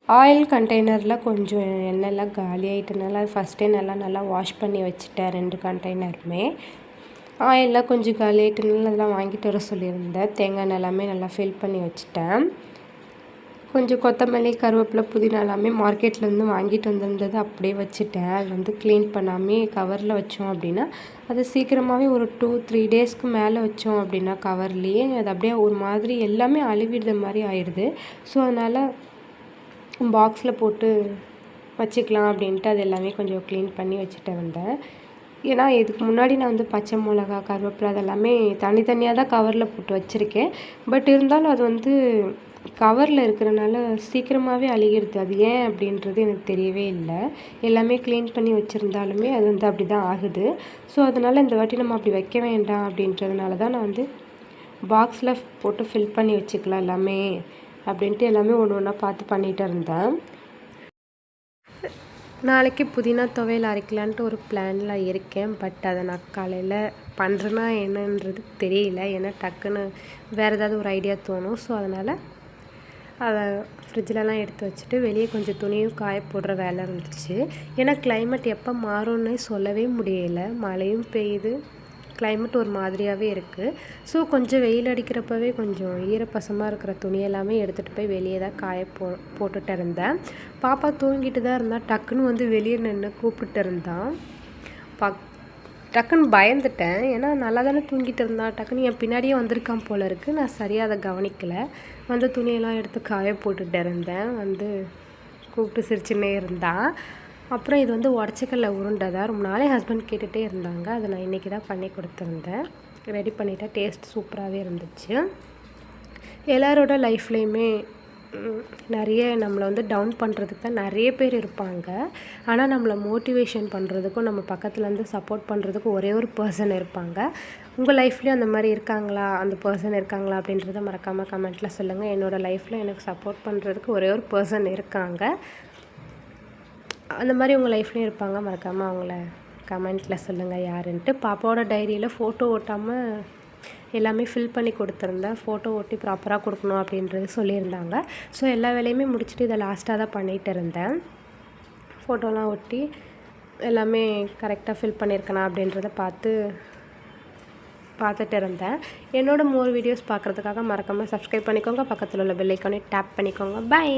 Oil கண்டெய்னரில் கொஞ்சம் எண்ணெய்லாம் காலி ஆகிட்டனால ஃபஸ்ட்டே நல்லா வாஷ் பண்ணி வச்சுட்டேன் 2 கண்டெய்னருமே. ஆயிலெலாம் கொஞ்சம் காலி ஆகிட்டனால அதெல்லாம் வாங்கிட்டு வர சொல்லியிருந்தேன். தேங்காய் எண்ணெய் எல்லாமே நல்லா ஃபில் பண்ணி வச்சுட்டேன். கொஞ்சம் கொத்தமல்லி, கருவேப்பிலை, புதினா எல்லாமே மார்க்கெட்லேருந்து வாங்கிட்டு வந்திருந்தது அப்படியே வச்சுட்டேன். அது க்ளீன் பண்ணாமே கவரில் வச்சோம் அப்படின்னா அது சீக்கிரமாகவே ஒரு 2-3 டேஸ்க்கு மேலே வச்சோம் அப்படின்னா கவர்லேயே அது அப்படியே ஒரு மாதிரி எல்லாமே அழுவிடுற மாதிரி ஆயிடுது. ஸோ அதனால் பாக்ஸில் போட்டு வச்சுக்கலாம் அப்படின்ட்டு அது எல்லாமே கொஞ்சம் க்ளீன் பண்ணி வச்சுட்டு வந்தேன். ஏன்னா இதுக்கு முன்னாடி நான் பச்சை மிளகா, கருவேப்பிலை அதெல்லாமே தனித்தனியாக தான் கவரில் போட்டு வச்சுருக்கேன். பட் இருந்தாலும் அது கவரில் இருக்கிறனால சீக்கிரமாகவே அழுகிடுது. அது ஏன் அப்படின்றது எனக்கு தெரியவே இல்லை. எல்லாமே க்ளீன் பண்ணி வச்சுருந்தாலுமே அது அப்படி தான் ஆகுது. ஸோ அதனால் இந்த வாட்டி நம்ம அப்படி வைக்க வேண்டாம் அப்படின்றதுனால தான் நான் பாக்ஸில் போட்டு ஃபில் பண்ணி வச்சுக்கலாம் எல்லாமே அப்படின்ட்டு எல்லாமே ஒன்று ஒன்றா பார்த்து பண்ணிகிட்டு இருந்தேன். நாளைக்கு புதினா துவையல் அரைக்கலான்ட்டு ஒரு பிளானில் இருக்கேன். பட் அதை நான் காலையில் பண்ணுறேன்னா என்னன்றது தெரியல. ஏன்னா டக்குன்னு வேறு ஏதாவது ஒரு ஐடியா தோணும். ஸோ அதனால் அதை ஃப்ரிட்ஜிலலாம் எடுத்து வச்சுட்டு வெளியே கொஞ்சம் துணியும் காய போடுற வேலை இருந்துச்சு. ஏன்னா கிளைமேட் எப்போ மாறும்னே சொல்லவே முடியலை. மழையும் பெய்யுது, கிளைமேட் ஒரு மாதிரியாகவே இருக்குது. ஸோ கொஞ்சம் வெயில் அடிக்கிறப்பவே கொஞ்சம் ஈரப்பசமாக இருக்கிற துணி எல்லாமே எடுத்துகிட்டு போய் வெளியே தான் காய போட்டுட்டு இருந்தேன். பாப்பா தூங்கிட்டு தான் இருந்தால் டக்குன்னு வெளியே நின்று கூப்பிட்டு இருந்தான். டக்குன்னு பயந்துட்டேன். ஏன்னா நல்லா தானே தூங்கிட்டு இருந்தான். டக்குன்னு என் பின்னாடியே வந்திருக்கான் போல இருக்குது. நான் சரியாக அதை கவனிக்கலை. துணியெல்லாம் எடுத்து காய போட்டுட்டு இருந்தேன். கூப்பிட்டு சிரிச்சுன்னே இருந்தான். அப்புறம் இது உடச்சக்கல்ல உருண்டை தான். ரொம்ப நாளே ஹஸ்பண்ட் கேட்டுகிட்டே இருந்தாங்க. அதை நான் இன்றைக்கி தான் பண்ணி கொடுத்துருந்தேன். ரெடி பண்ணிவிட்டேன். டேஸ்ட் சூப்பராகவே இருந்துச்சு. எல்லாரோட லைஃப்லேயுமே நிறைய நம்மளை டவுன் பண்ணுறதுக்கு தான் நிறைய பேர் இருப்பாங்க. ஆனால் நம்மளை மோட்டிவேஷன் பண்ணுறதுக்கும் நம்ம பக்கத்துலேருந்து சப்போர்ட் பண்ணுறதுக்கும் ஒரே ஒரு பர்சன் இருப்பாங்க. உங்கள் லைஃப்லேயும் அந்த மாதிரி இருக்காங்களா, அந்த பர்சன் இருக்காங்களா அப்படின்றத மறக்காமல் கமெண்ட்டில் சொல்லுங்கள். என்னோடய லைஃப்பில் எனக்கு சப்போர்ட் பண்ணுறதுக்கு ஒரே ஒரு பர்சன் இருக்காங்க. அந்த மாதிரி உங்கள் லைஃப்லேயும் இருப்பாங்க. மறக்காமல் அவங்கள கமெண்ட்டில் சொல்லுங்கள் யாருன்ட்டு. பாப்பாவோட டைரியில் ஃபோட்டோ ஓட்டாமல் எல்லாமே ஃபில் பண்ணி கொடுத்துருந்தேன். ஃபோட்டோ ஓட்டி ப்ராப்பராக கொடுக்கணும் அப்படின்றது சொல்லியிருந்தாங்க. ஸோ எல்லா வேலையுமே முடிச்சுட்டு இதை லாஸ்ட்டாக தான் பண்ணிகிட்டு இருந்தேன். ஃபோட்டோலாம் ஒட்டி எல்லாமே கரெக்டாக ஃபில் பண்ணியிருக்கேனா அப்படின்றத பார்த்துட்டு இருந்தேன். என்னோடய மோர் வீடியோஸ் பார்க்குறதுக்காக மறக்காமல் சப்ஸ்கிரைப் பண்ணிக்கோங்க. பக்கத்தில் உள்ள பெல் ஐக்கானை டேப் பண்ணிக்கோங்க. பை.